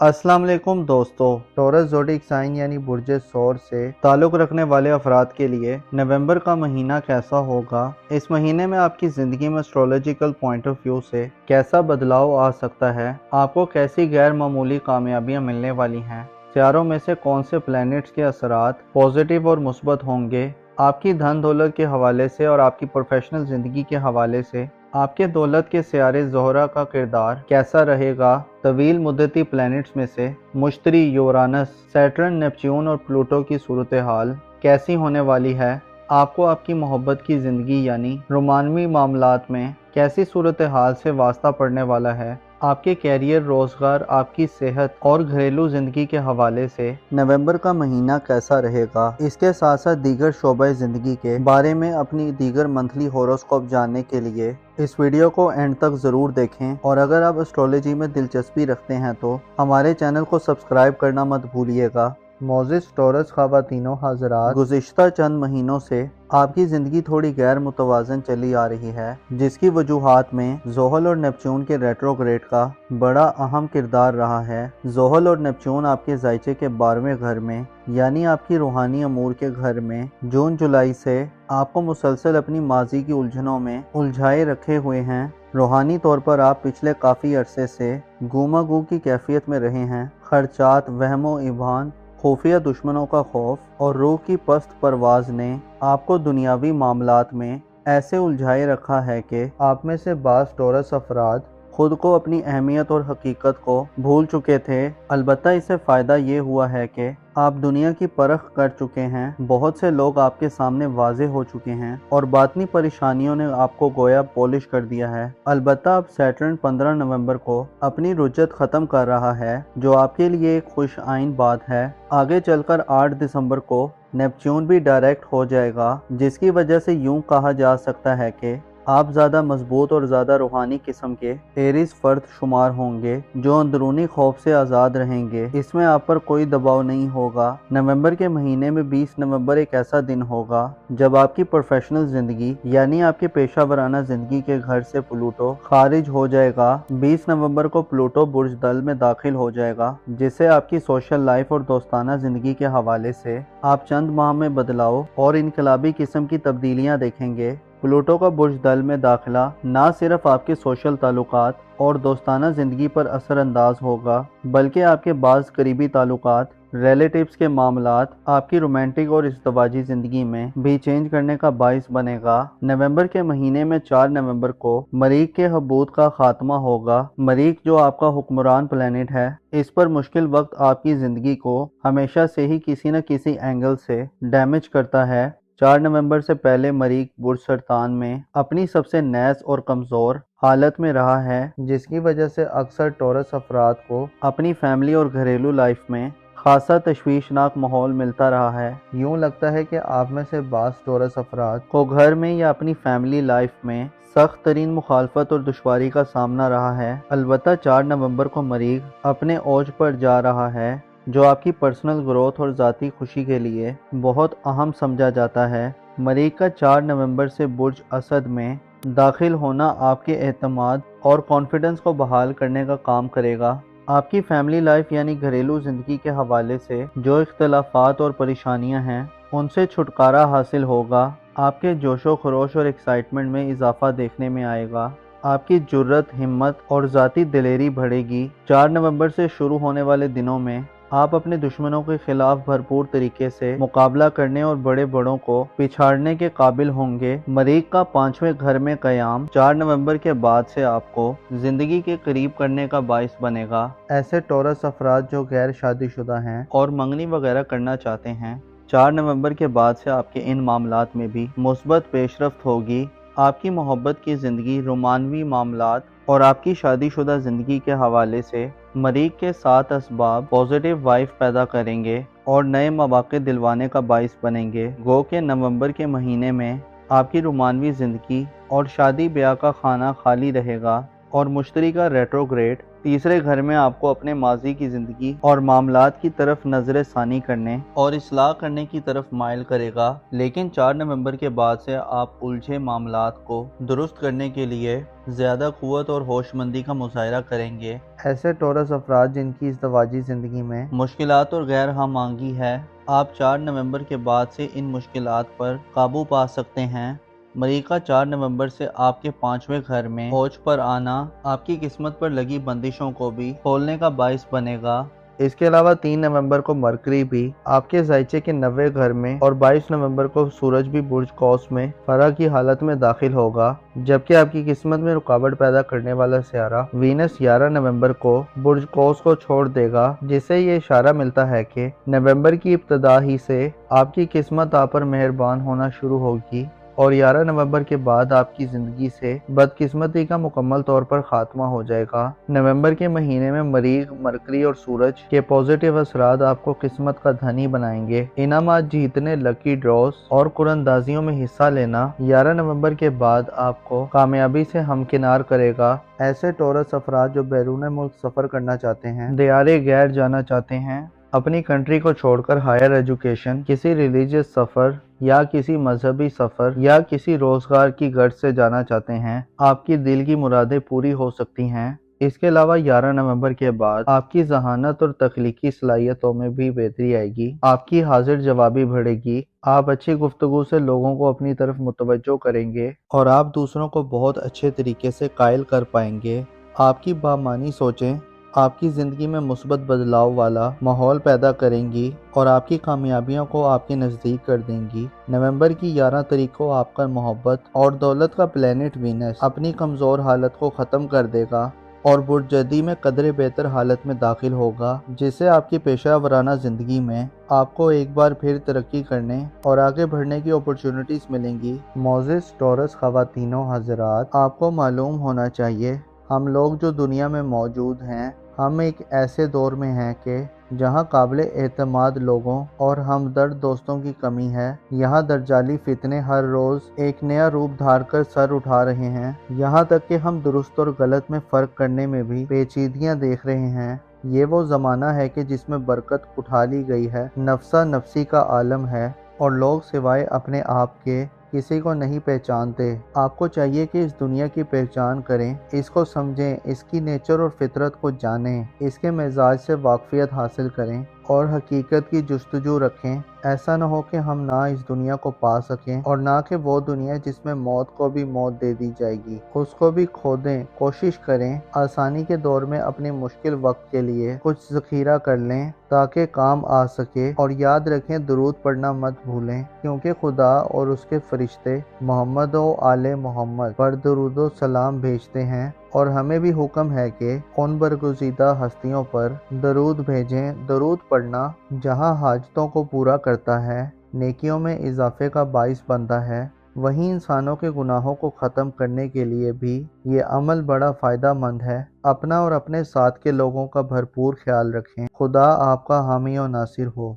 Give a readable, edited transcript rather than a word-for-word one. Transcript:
अस्सलाम वालेकुम दोस्तों। टॉरस ज़ोडिक साइन यानी बुर्ज सौर से ताल्लुक़ रखने वाले अफराद के लिए नवंबर का महीना कैसा होगा, इस महीने में आपकी ज़िंदगी में एस्ट्रोलॉजिकल पॉइंट ऑफ व्यू से कैसा बदलाव आ सकता है, आपको कैसी गैर मामूली कामयाबियाँ मिलने वाली हैं, सितारों में से कौन से प्लैनेट्स के असरात पॉजिटिव और मुस्बत होंगे, आपकी धन दौलत के हवाले से और आपकी प्रोफेशनल ज़िंदगी के हवाले से आपके दौलत के सियारे ज़ोहरा का किरदार कैसा रहेगा। तवील मुद्दती प्लैनेट्स में से मुश्तरी, यूरानस, सैटर्न, नेपच्यून और प्लूटो की सूरत हाल कैसी होने वाली है, आपको आपकी मोहब्बत की ज़िंदगी यानी रोमानवी मामलात में कैसी सूरत हाल से वास्ता पड़ने वाला है, आपके कैरियर, रोज़गार, आपकी सेहत और घरेलू ज़िंदगी के हवाले से नवंबर का महीना कैसा रहेगा। इसके साथ साथ दीगर शोबे ज़िंदगी के बारे में अपनी दीगर मंथली होरोस्कोप जानने के लिए इस वीडियो को एंड तक ज़रूर देखें। और अगर आप एस्ट्रोलॉजी में दिलचस्पी रखते हैं तो हमारे चैनल को सब्सक्राइब करना मत भूलिएगा। मोजिस टॉरस ख़वातीनो हज़रात, गुज़िश्ता चंद महीनों से आपकी ज़िंदगी थोड़ी गैर मुतवाज़न चली आ रही है, जिसकी वजूहात में ज़ोहल और नेपच्यून के रेट्रोग्रेड का बड़ा अहम किरदार रहा है। ज़ोहल और नेपच्यून आपके ज़ायचे के 12वें घर में यानी आपकी रूहानी अमूर के घर में जून जुलाई से आपको मुसलसल अपनी माजी की उलझनों में उलझाए रखे हुए हैं। रूहानी तौर पर आप पिछले काफ़ी अरसे से गुमागू की कैफियत में रहे हैं। खर्चात, वहमो इबान, खुफिया दुश्मनों का खौफ और रूह की पस्त परवाज़ ने आपको दुनियावी मामलात में ऐसे उलझाए रखा है कि आप में से बाज़ टॉरस अफराद खुद को, अपनी अहमियत और हकीकत को भूल चुके थे। अलबत्ता इससे फ़ायदा ये हुआ है कि आप दुनिया की परख कर चुके हैं, बहुत से लोग आपके सामने वाज़े हो चुके हैं और बातनी परेशानियों ने आपको गोया पॉलिश कर दिया है। अलबत्ता अब सैटर्न 15 नवंबर को अपनी रुज्जत ख़त्म कर रहा है, जो आपके लिए एक खुश आइन बात है। आगे चलकर 8 दिसंबर को नेपच्यून भी डायरेक्ट हो जाएगा, जिसकी वजह से यूँ कहा जा सकता है कि आप ज़्यादा मजबूत और ज़्यादा रूहानी किस्म के एरीज फर्द शुमार होंगे, जो अंदरूनी खौफ से आज़ाद रहेंगे। इसमें आप पर कोई दबाव नहीं होगा। नवंबर के महीने में 20 नवंबर एक ऐसा दिन होगा जब आपकी प्रोफेशनल ज़िंदगी यानी आपके पेशा वराना ज़िंदगी के घर से प्लूटो खारिज हो जाएगा। 20 नवंबर को प्लूटो बुर्ज दल में दाखिल हो जाएगा, जिससे आपकी सोशल लाइफ और दोस्ताना ज़िंदगी के हवाले से आप चंद माह में बदलाव और इनकलाबी किस्म की तब्दीलियाँ देखेंगे। प्लूटो का बुर्ज दल में दाखिला ना सिर्फ आपके सोशल ताल्लुकात और दोस्ताना ज़िंदगी पर असरअंदाज होगा, बल्कि आपके बाज़ करीबी ताल्लुकात, रिलेटिव्स के मामलात, आपकी रोमांटिक और इज़्दवाजी ज़िंदगी में भी चेंज करने का बाइस बनेगा। नवंबर के महीने में 4 नवंबर को मरीख के हबूत का खात्मा होगा। मरीख जो आपका हुक्मरान प्लैनेट है, इस पर मुश्किल वक्त आपकी ज़िंदगी को हमेशा से ही किसी न किसी एंगल से डैमेज करता है। 4 नवंबर से पहले मरीख बुर्ज सरतान में अपनी सबसे नैस और कमज़ोर हालत में रहा है, जिसकी वजह से अक्सर टॉरस अफराद को अपनी फैमिली और घरेलू लाइफ में खासा तशवीशनाक माहौल मिलता रहा है। यूँ लगता है कि आप में से बाज़ टॉरस अफराद को घर में या अपनी फैमिली लाइफ में सख्त तरीन मुखालफत और दुश्वारी का सामना रहा है। अलबत्ता 4 नवंबर को मरीख अपने ओज पर जा रहा है, जो आपकी पर्सनल ग्रोथ और ज़ाती खुशी के लिए बहुत अहम समझा जाता है। मरीख का 4 नवंबर से बुर्ज असद में दाखिल होना आपके एतमाद और कॉन्फिडेंस को बहाल करने का काम करेगा। आपकी फैमिली लाइफ यानी घरेलू ज़िंदगी के हवाले से जो इख्तलाफात और परेशानियां हैं, उनसे छुटकारा हासिल होगा। आपके जोशो खरोश और एक्साइटमेंट में इजाफा देखने में आएगा। आपकी जुर्रत, हिम्मत और ज़ाती दिलेरी बढ़ेगी। 4 नवंबर से शुरू होने वाले दिनों में आप अपने दुश्मनों के खिलाफ भरपूर तरीके से मुकाबला करने और बड़े बड़ों को पिछाड़ने के काबिल होंगे। मरीख का 5वें घर में क़याम 4 नवंबर के बाद से आपको ज़िंदगी के करीब करने का बाइस बनेगा। ऐसे टॉरस अफराद जो गैर शादीशुदा हैं और मंगनी वगैरह करना चाहते हैं, 4 नवंबर के बाद से आपके इन मामलात में भी मुस्बत पेशरफ्त होगी। आपकी मोहब्बत की ज़िंदगी, रोमानवी मामलात और आपकी शादीशुदा ज़िंदगी के हवाले से मरीख के 7 असबाब पॉजिटिव वाइब पैदा करेंगे और नए मौक़े दिलवाने का बाइस बनेंगे। गो के नवंबर के महीने में आपकी रोमानवी ज़िंदगी और शादी ब्याह का खाना खाली रहेगा और मुश्तरी का रेट्रोग्रेड تیسرے گھر میں آپ کو اپنے ماضی کی زندگی اور معاملات کی طرف نظر ثانی کرنے اور اصلاح کرنے کی طرف مائل کرے گا، لیکن 4 نومبر کے بعد سے آپ الجھے معاملات کو درست کرنے کے لیے زیادہ قوت اور ہوش مندی کا مظاہرہ کریں گے۔ ایسے ٹورس افراد جن کی ازدواجی زندگی میں مشکلات اور غیر ہم آہنگی ہے، آپ 4 نومبر کے بعد سے ان مشکلات پر قابو پا سکتے ہیں۔ مریخ کا 4 نومبر سے آپ کے 5ویں گھر میں اوج پر آنا آپ کی قسمت پر لگی بندشوں کو بھی کھولنے کا باعث بنے گا۔ اس کے علاوہ 3 نومبر کو مرکری بھی آپ کے ذائچے کے 9ویں گھر میں اور 22 نومبر کو سورج بھی برج قوس میں فرح کی حالت میں داخل ہوگا، جبکہ آپ کی قسمت میں رکاوٹ پیدا کرنے والا سیارہ وینس 11 نومبر کو برج قوس کو چھوڑ دے گا، جس سے یہ اشارہ ملتا ہے کہ نومبر کی ابتدا ہی سے آپ کی قسمت آپ پر مہربان ہونا شروع ہوگی اور 11 نومبر کے بعد آپ کی زندگی سے بدقسمتی کا مکمل طور پر خاتمہ ہو جائے گا۔ نومبر کے مہینے میں مریخ، مرکری اور سورج کے پازیٹیو اثرات آپ کو قسمت کا دھنی بنائیں گے۔ انعامات جیتنے، لکی ڈراز اور قراندازیوں میں حصہ لینا 11 نومبر کے بعد آپ کو کامیابی سے ہمکنار کرے گا۔ ایسے ٹورس افراد جو بیرون ملک سفر کرنا چاہتے ہیں، دیار غیر جانا چاہتے ہیں، اپنی کنٹری کو چھوڑ کر ہائر ایجوکیشن، کسی ریلیجیس سفر یا کسی مذہبی سفر یا کسی روزگار کی غرض سے جانا چاہتے ہیں، آپ کی دل کی مرادیں پوری ہو سکتی ہیں۔ اس کے علاوہ 11 نومبر کے بعد آپ کی ذہانت اور تخلیقی صلاحیتوں میں بھی بہتری آئے گی، آپ کی حاضر جوابی بڑھے گی، آپ اچھی گفتگو سے لوگوں کو اپنی طرف متوجہ کریں گے اور آپ دوسروں کو بہت اچھے طریقے سے قائل کر پائیں گے۔ آپ کی بامعنی سوچیں آپ کی زندگی میں مثبت بدلاؤ والا ماحول پیدا کریں گی اور آپ کی کامیابیوں کو آپ کے نزدیک کر دیں گی۔ نومبر کی 11 تاریخ کو آپ کا محبت اور دولت کا پلینٹ وینس اپنی کمزور حالت کو ختم کر دے گا اور برج جدی میں قدرے بہتر حالت میں داخل ہوگا، جس سے آپ کی پیشہ ورانہ زندگی میں آپ کو ایک بار پھر ترقی کرنے اور آگے بڑھنے کی اپرچونٹیز ملیں گی۔ معزز ٹورس خواتین و حضرات، آپ کو معلوم ہونا چاہیے ہم لوگ جو دنیا میں موجود ہیں، ہم ایک ایسے دور میں ہیں کہ جہاں قابل اعتماد لوگوں اور ہمدرد دوستوں کی کمی ہے۔ یہاں دجالی فتنے ہر روز ایک نیا روپ دھار کر سر اٹھا رہے ہیں، یہاں تک کہ ہم درست اور غلط میں فرق کرنے میں بھی پیچیدگیاں دیکھ رہے ہیں۔ یہ وہ زمانہ ہے کہ جس میں برکت اٹھا لی گئی ہے، نفسا نفسی کا عالم ہے اور لوگ سوائے اپنے آپ کے کسی کو نہیں پہچانتے۔ آپ کو چاہیے کہ اس دنیا کی پہچان کریں، اس کو سمجھیں، اس کی نیچر اور فطرت کو جانیں، اس کے مزاج سے واقفیت حاصل کریں اور حقیقت کی جستجو رکھیں۔ ایسا نہ ہو کہ ہم نہ اس دنیا کو پا سکیں اور نہ کہ وہ دنیا جس میں موت کو بھی موت دے دی جائے گی، اس کو بھی کھو دیں۔ کوشش کریں آسانی کے دور میں اپنے مشکل وقت کے لیے کچھ ذخیرہ کر لیں تاکہ کام آ سکے، اور یاد رکھیں درود پڑھنا مت بھولیں، کیونکہ خدا اور اس کے فرشتے محمد و آل محمد پر درود و سلام بھیجتے ہیں اور ہمیں بھی حکم ہے کہ ان برگزیدہ ہستیوں پر درود بھیجیں۔ درود پڑھنا جہاں حاجتوں کو پورا کرتا ہے، نیکیوں میں اضافے کا باعث بنتا ہے، وہیں انسانوں کے گناہوں کو ختم کرنے کے لیے بھی یہ عمل بڑا فائدہ مند ہے۔ اپنا اور اپنے ساتھ کے لوگوں کا بھرپور خیال رکھیں۔ خدا آپ کا حامی و ناصر ہو۔